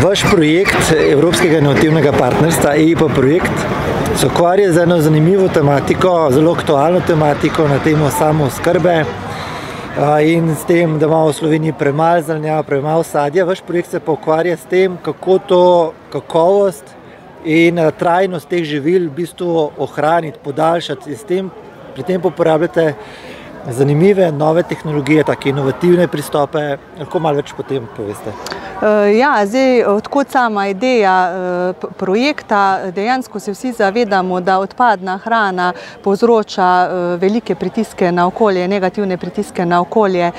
Vaš projekt Evropskega inovativnega partnerstva, EIP projekt, se ukvarja z eno zanimivo tematiko, zelo aktualno tematiko na temo samooskrbe in s tem, da imamo v Sloveniji premalo zelenjave, premalo sadja. Vaš projekt se pa ukvarja s tem, kako to kakovost in trajnost teh živil v bistvu ohraniti, podaljšati in pri tem uporabljate zanimive nove tehnologije, take inovativne pristope. Lahko malo več potem poveste? Ja, zdaj, odkot sama ideja projekta, dejansko se vsi zavedamo, da odpadna hrana povzroča velike pritiske na okolje, negativne pritiske na okolje,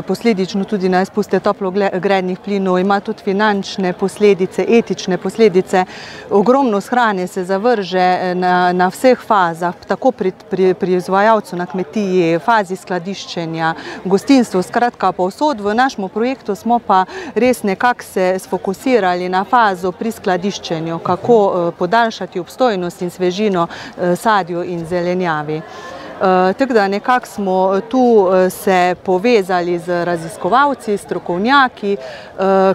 posledično tudi na izpuste toplogrednih plinov, ima tudi finančne posledice, etične posledice. Ogromno hrane se zavrže na vseh fazah, tako pri izvajalcu na kmetiji, fazi skladiščenja, gostinstvu, skratka povsod. V našem projektu smo pa res nekako se sfokusirali na fazo pri skladiščenju, kako podaljšati obstojnost in svežino sadju in zelenjavi. Tako da nekako smo tu se povezali z raziskovalci, strokovnjaki,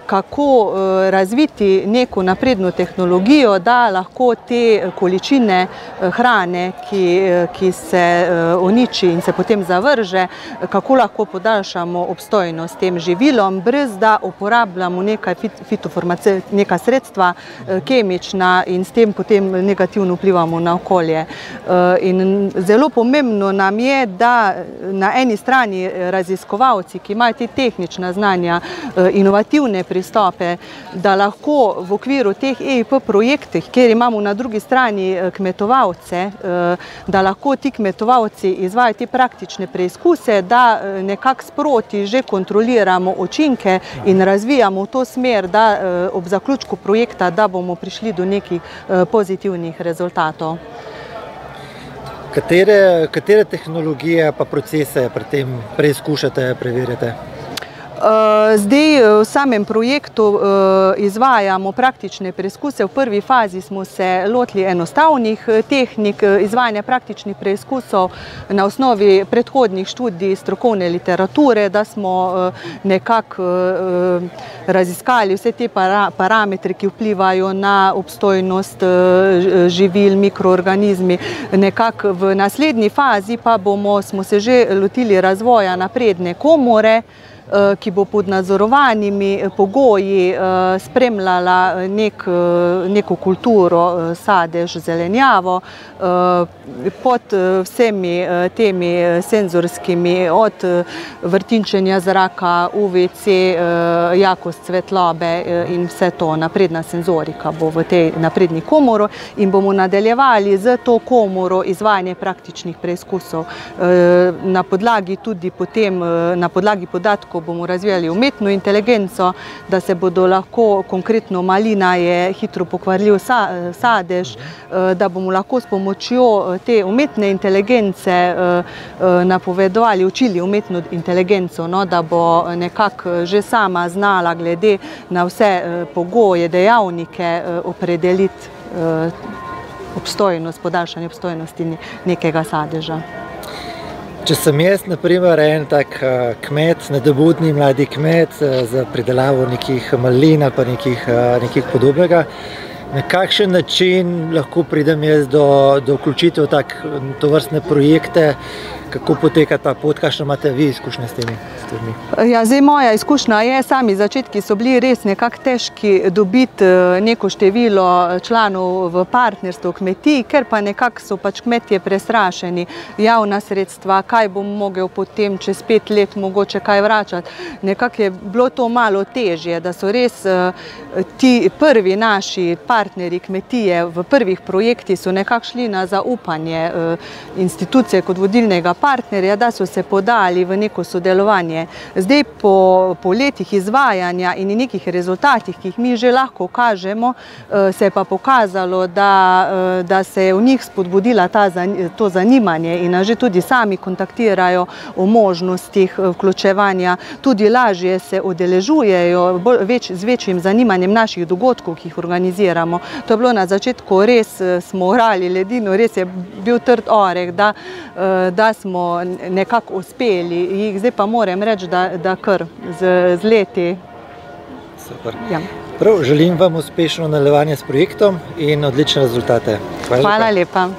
kako razviti neko napredno tehnologijo, da lahko te količine hrane, ki se uniči in se potem zavrže, kako lahko podaljšamo obstojnost tem živilom, brez da uporabljamo neka sredstva kemična in s tem potem negativno vplivamo na okolje. In zelo pomembno nam je, da na eni strani raziskovalci, ki imajo te tehnična znanja, inovativne pristope, da lahko v okviru teh EIP projektih, kjer imamo na drugi strani kmetovalce, da lahko ti kmetovalci izvajajo te praktične preizkuse, da nekako sproti že kontroliramo učinke in razvijamo v to smer, da ob zaključku projekta, da bomo prišli do nekih pozitivnih rezultatov. Katere tehnologije pa procese pri tem preizkušate, preverjate? Zdaj v samem projektu izvajamo praktične preizkuse. V prvi fazi smo se lotili enostavnih tehnik izvajanja praktičnih preizkusov na osnovi predhodnih študij strokovne literature, da smo nekako raziskali vse te parametre, ki vplivajo na obstojnost živil, mikroorganizmi. Nekako v naslednji fazi pa smo se že lotili razvoja napredne komore, ki bo pod nadzorovanimi pogoji spremljala neko kulturo, sadež, zelenjavo, pod vsemi temi senzorskimi, od vrtinčenja zraka, UVC, jakost svetlobe in vse to, napredna senzorika bo v tej napredni komoro in bomo nadaljevali z to komoro izvajanje praktičnih preizkusov. Na podlagi tudi potem, na podlagi podatkov bomo razvijali umetno inteligenco, da se bodo lahko, konkretno malina je hitro pokvarljiv sadež, da bomo lahko s pomočjo te umetne inteligence napovedovali, učili umetno inteligenco, da bo nekako že sama znala glede na vse pogoje, dejavnike opredeliti obstojnost, podaljšanje obstojnosti nekega sadeža. Če sem jaz, na primer, en tak kmet, nadobudni mladi kmet za pridelavo nekih malin ali pa nekih podobnega, na kakšen način lahko pridem jaz do vključitev v tovrstne projekte, kako poteka ta pot, kakšne imate vi izkušnje s temi stvarmi? Ja, zdaj moja izkušnja je, sami začetki so bili res nekako težki dobiti neko število članov v partnerstvu kmetij, ker pa nekako so pač kmetje prestrašeni. Javna sredstva, kaj bom mogel potem čez 5 let mogoče kaj vračati. Nekako je bilo to malo težje, da so res ti prvi naši partnerji kmetije v prvih projektih so nekako šli na zaupanje institucije kot vodilnega partnerja, da so se podali v neko sodelovanje. Zdaj po letih izvajanja in nekih rezultatih, ki jih mi že lahko kažemo, se je pa pokazalo, da se je v njih spodbudila to zanimanje in že tudi sami kontaktirajo o možnostih vključevanja, tudi lažje se udeležujejo z večjim zanimanjem naših dogodkov, ki jih organiziramo. To je bilo na začetku, res smo orali ledino, res je bil trd oreh, da smo nekako uspeli. Zdaj pa moram reči, da kar z leti. Super. Ja. Prav, želim vam uspešno nadaljevanje s projektom in odlične rezultate. Hvala lepa.